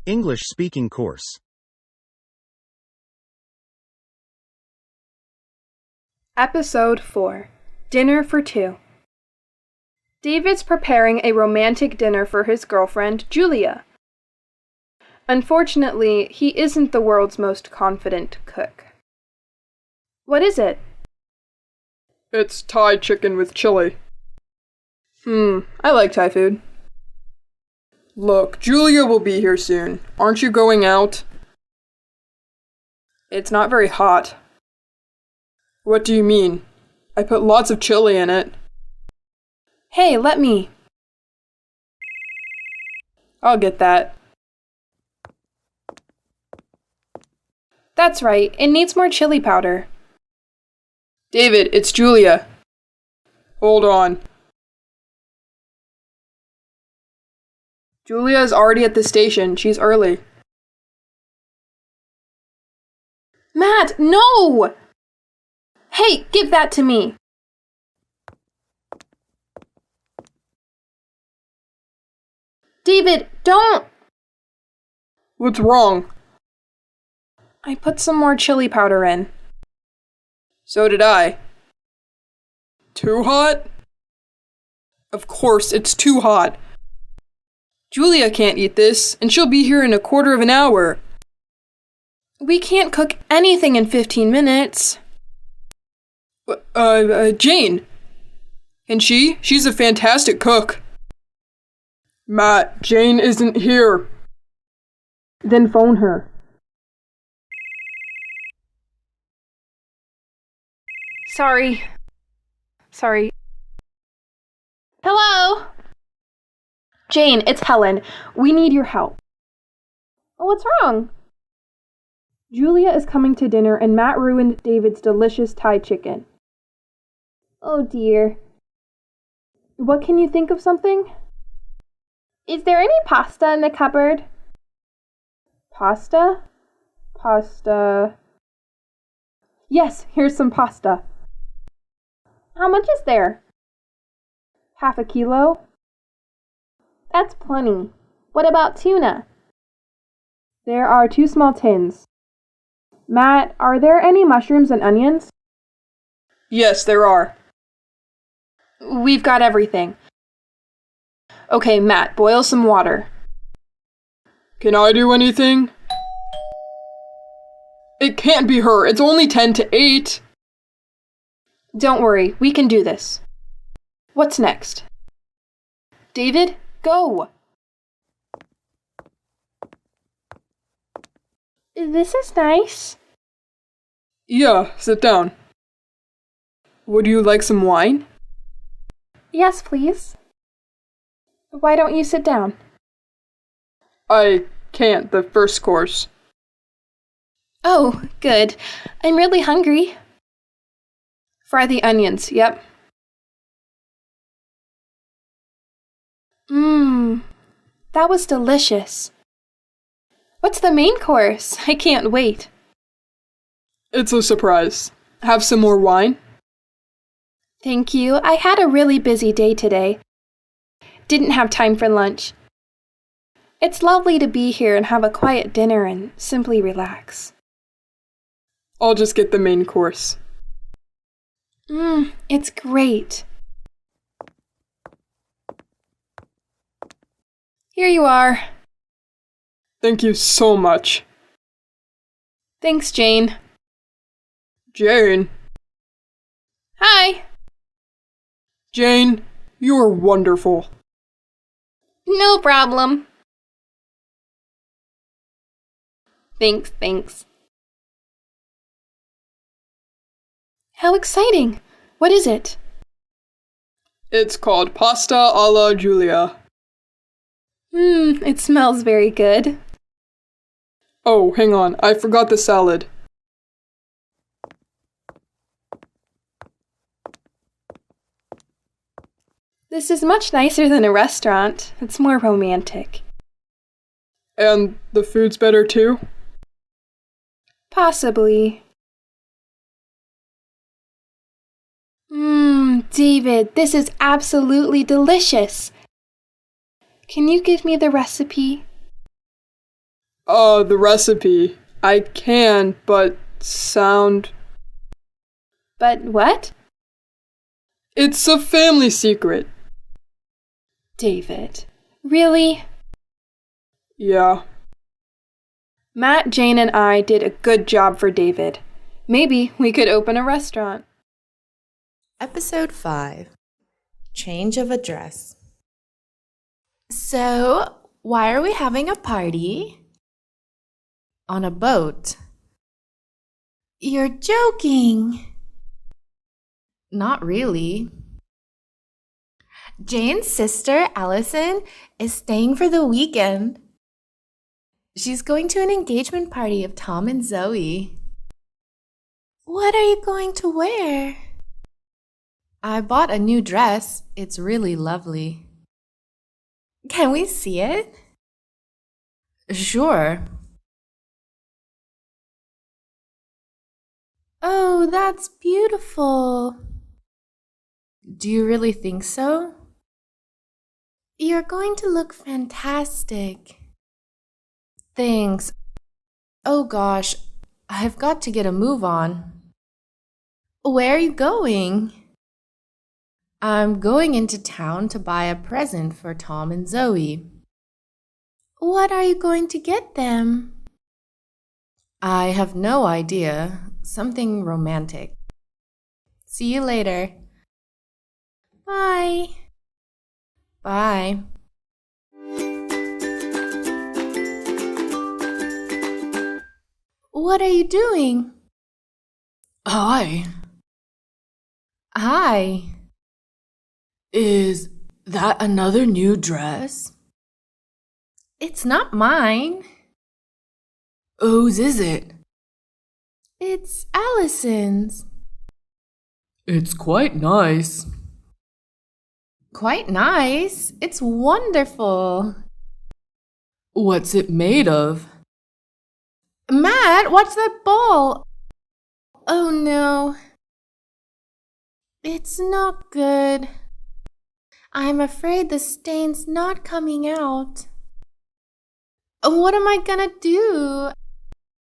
English speaking course. Episode 4 Dinner for Two. David's preparing a romantic dinner for his girlfriend, Julia. Unfortunately, he isn't the world's most confident cook. What is it? It's Thai chicken with chili. I like Thai food. Look, Julia will be here soon. Aren't you going out? It's not very hot. What do you mean? I put lots of chili in it. Hey, let me. I'll get that. That's right, it needs more chili powder. David, it's Julia. Hold on. Julia is already at the station. She's early. Matt, no! Hey, give that to me. David, don't! What's wrong? I put some more chili powder in. So did I. Too hot? Of course, it's too hot. Julia can't eat this, and she'll be here in a quarter of an hour. We can't cook anything in 15 minutes. Jane. And she's a fantastic cook. Matt, Jane isn't here. Then phone her. Sorry. Hello? Jane, it's Helen. We need your help. Oh, what's wrong? Julia is coming to dinner and Matt ruined David's delicious Thai chicken. Oh dear. What, can you think of something? Is there any pasta in the cupboard? Pasta? Yes, here's some pasta. How much is there? Half a kilo? That's plenty. What about tuna? There are 2 small tins. Matt, are there any mushrooms and onions? Yes, there are. We've got everything. Okay, Matt, boil some water. Can I do anything? It can't be her. It's only 10 to 8. Don't worry, we can do this. What's next? David, go! This is nice. Yeah, sit down. Would you like some wine? Yes, please. Why don't you sit down? I can't, the first course. Oh, good. I'm really hungry. Fry the onions, yep. That was delicious. What's the main course? I can't wait. It's a surprise. Have some more wine? Thank you. I had a really busy day today. Didn't have time for lunch. It's lovely to be here and have a quiet dinner and simply relax. I'll just get the main course. It's great. Here you are. Thank you so much. Thanks, Jane. Jane. Hi. Jane, you're wonderful. No problem. Thanks. How exciting! What is it? It's called pasta alla Julia. It smells very good. Oh, hang on. I forgot the salad. This is much nicer than a restaurant. It's more romantic. And the food's better too? Possibly. David, this is absolutely delicious. Can you give me the recipe? The recipe. I can, but sound... But what? It's a family secret. David. Really? Yeah. Matt, Jane, and I did a good job for David. Maybe we could open a restaurant. Episode 5. Change of address. So, why are we having a party? On a boat. You're joking. Not really. Jane's sister, Allison, is staying for the weekend. She's going to an engagement party of Tom and Zoe. What are you going to wear? I bought a new dress. It's really lovely. Can we see it? Sure. Oh, that's beautiful. Do you really think so? You're going to look fantastic. Thanks. Oh gosh, I've got to get a move on. Where are you going? I'm going into town to buy a present for Tom and Zoe. What are you going to get them? I have no idea. Something romantic. See you later. Bye. Bye. What are you doing? Hi. Hi. Is that another new dress? It's not mine. Whose is it? It's Allison's. It's quite nice. Quite nice. It's wonderful. What's it made of? Matt, watch that ball. Oh no. It's not good. I'm afraid the stain's not coming out. What am I gonna do?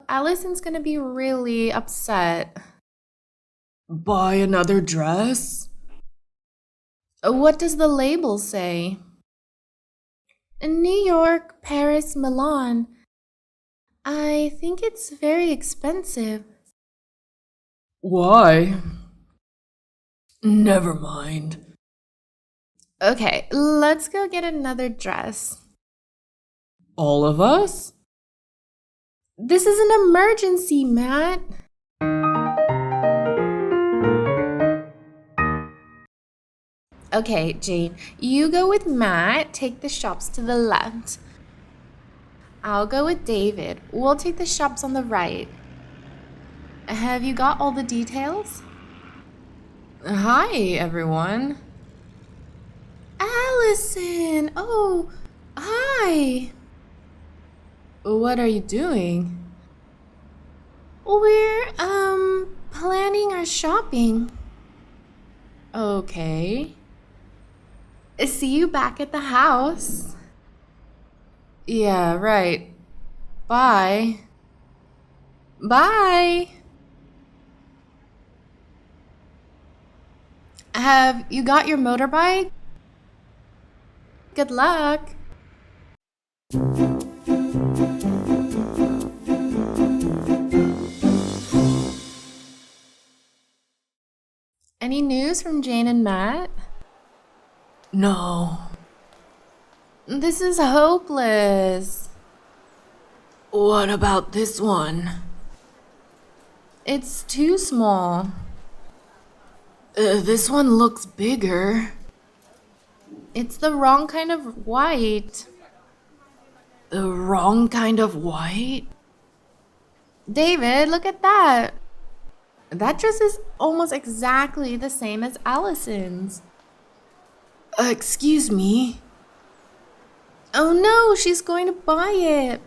Allison's gonna be really upset. Buy another dress? What does the label say? New York, Paris, Milan. I think it's very expensive. Why? Never mind. Okay, let's go get another dress. All of us? This is an emergency, Matt. Okay, Jane, you go with Matt. Take the shops to the left. I'll go with David. We'll take the shops on the right. Have you got all the details? Hi, everyone. Allison! Oh, hi! What are you doing? We're, planning our shopping. Okay. See you back at the house. Yeah, right. Bye. Bye! Have you got your motorbike? Good luck! Any news from Jane and Matt? No. This is hopeless. What about this one? It's too small. This one looks bigger. It's the wrong kind of white. The wrong kind of white? David, look at that. That dress is almost exactly the same as Allison's. Excuse me. Oh no, she's going to buy it.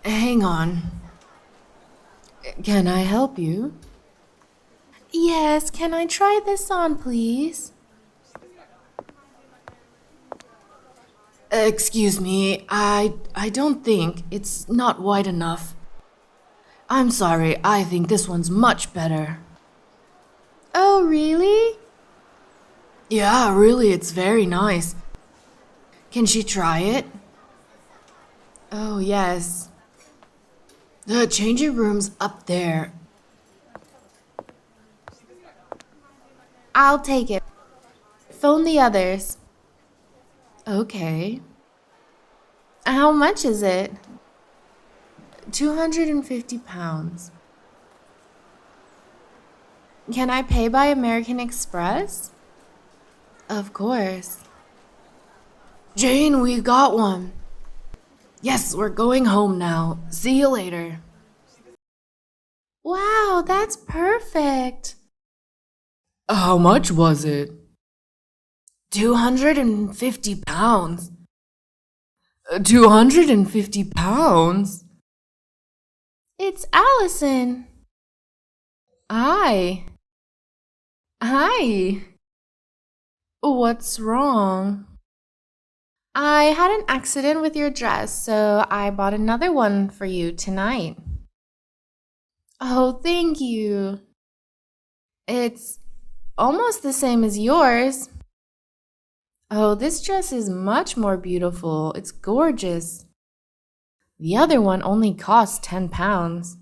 Hang on. Can I help you? Yes, can I try this on, please? Excuse me, I don't think it's not wide enough. I'm sorry, I think this one's much better. Oh, really? Yeah, really, it's very nice. Can she try it? Oh, yes. The changing room's up there. I'll take it. Phone the others. Okay. How much is it? 250 pounds. Can I pay by American Express? Of course. Jane, we got one. Yes, we're going home now. See you later. Wow, that's perfect. How much was it? 250 pounds. 250 pounds? It's Allison. Hi. Hi. What's wrong? I had an accident with your dress, so I bought another one for you tonight. Oh, thank you. It's almost the same as yours. Oh, this dress is much more beautiful. It's gorgeous. The other one only cost 10 pounds.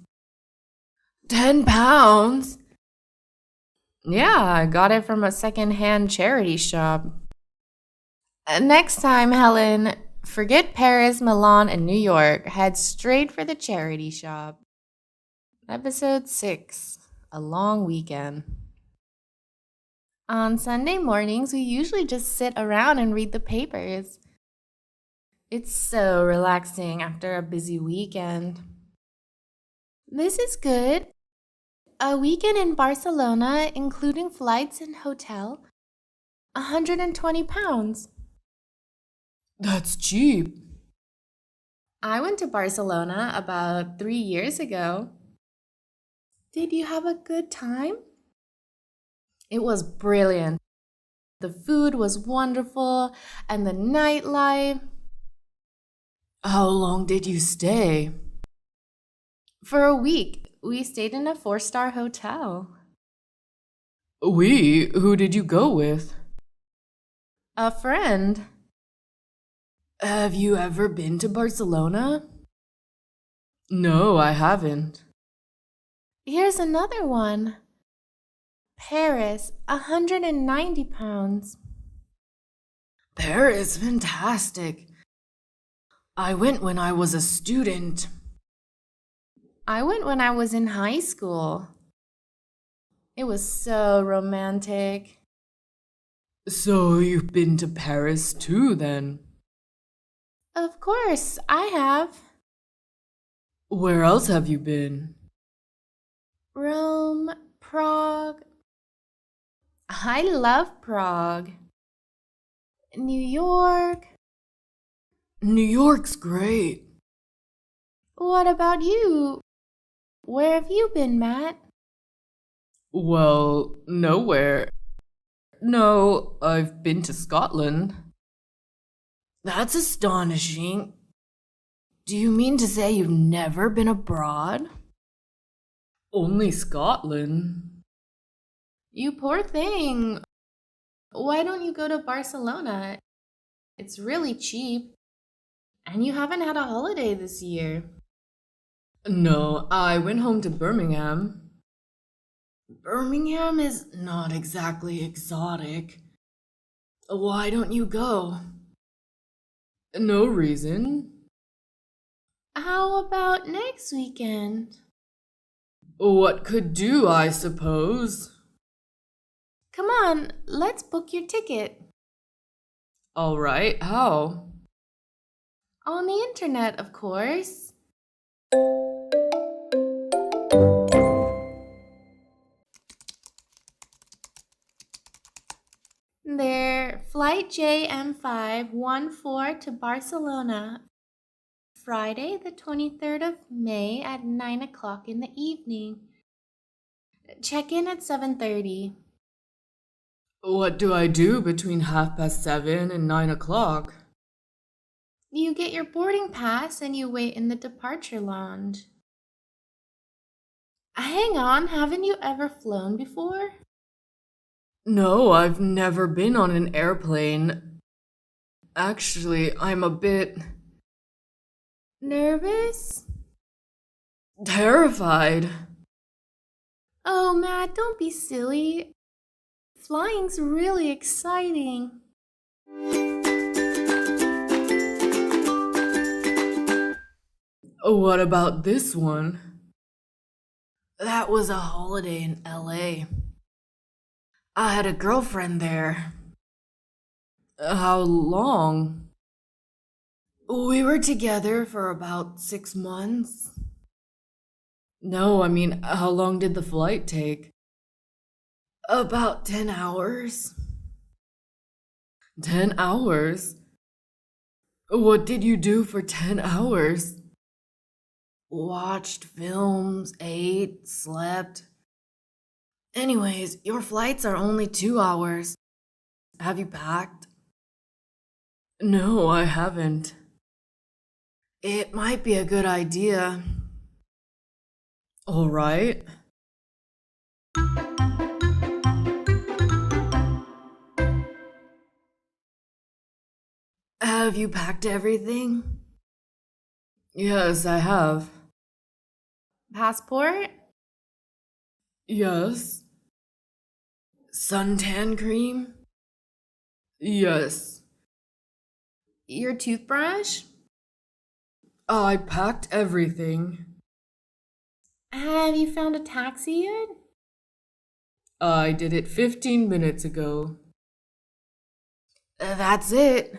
10 pounds? Yeah, I got it from a second-hand charity shop. Next time, Helen, forget Paris, Milan, and New York. Head straight for the charity shop. Episode 6, A Long Weekend. On Sunday mornings, we usually just sit around and read the papers. It's so relaxing after a busy weekend. This is good. A weekend in Barcelona, including flights and hotel, 120 pounds. That's cheap. I went to Barcelona about 3 years ago. Did you have a good time? It was brilliant. The food was wonderful, and the nightlife. How long did you stay? For a week, we stayed in a 4-star hotel. Who did you go with? A friend. Have you ever been to Barcelona? No, I haven't. Here's another one. Paris, 190 pounds. Paris, fantastic. I went when I was a student. I went when I was in high school. It was so romantic. So you've been to Paris too, then? Of course, I have. Where else have you been? Rome, Prague. I love Prague. New York. New York's great. What about you? Where have you been, Matt? Well, nowhere. No, I've been to Scotland. That's astonishing. Do you mean to say you've never been abroad? Only Scotland. You poor thing. Why don't you go to Barcelona? It's really cheap. And you haven't had a holiday this year. No, I went home to Birmingham. Birmingham is not exactly exotic. Why don't you go? No reason. How about next weekend? What could do, I suppose. Come on, let's book your ticket. All right, how? On the internet, of course. There, flight JM514 to Barcelona, Friday the 23rd of May at 9 o'clock in the evening. Check in at 7:30. What do I do between 7:30 and 9 o'clock? You get your boarding pass and you wait in the departure lounge. Hang on, haven't you ever flown before? No, I've never been on an airplane. Actually, I'm a bit Nervous? terrified. Oh, Matt, don't be silly. Flying's really exciting. What about this one? That was a holiday in LA. I had a girlfriend there. How long? We were together for about 6 months. No, I mean, how long did the flight take? About 10 hours. 10 hours? What did you do for 10 hours? Watched films, ate, slept. Anyways, your flights are only 2 hours. Have you packed? No, I haven't. It might be a good idea. All right. Have you packed everything? Yes, I have. Passport? Yes. Suntan cream? Yes. Your toothbrush? I packed everything. Have you found a taxi yet? I did it 15 minutes ago. That's it.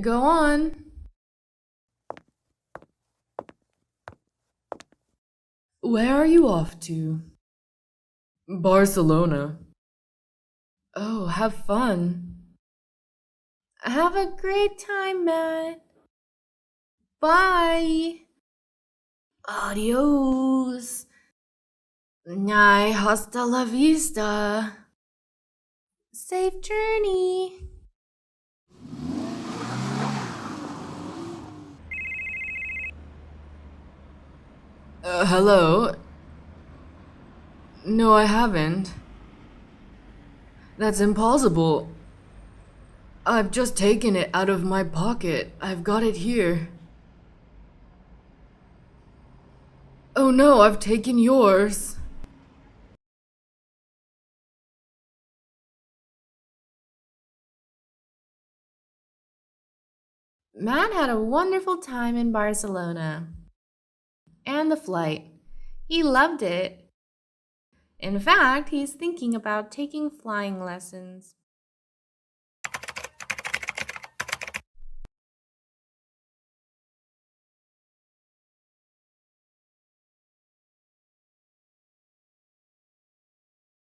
Go on. Where are you off to? Barcelona. Oh, have fun. Have a great time, Matt. Bye. Adios. Ay, hasta la vista. Safe journey. Hello? No, I haven't. That's impossible. I've just taken it out of my pocket. I've got it here. Oh no, I've taken yours. Matt had a wonderful time in Barcelona. And the flight. He loved it. In fact, he's thinking about taking flying lessons.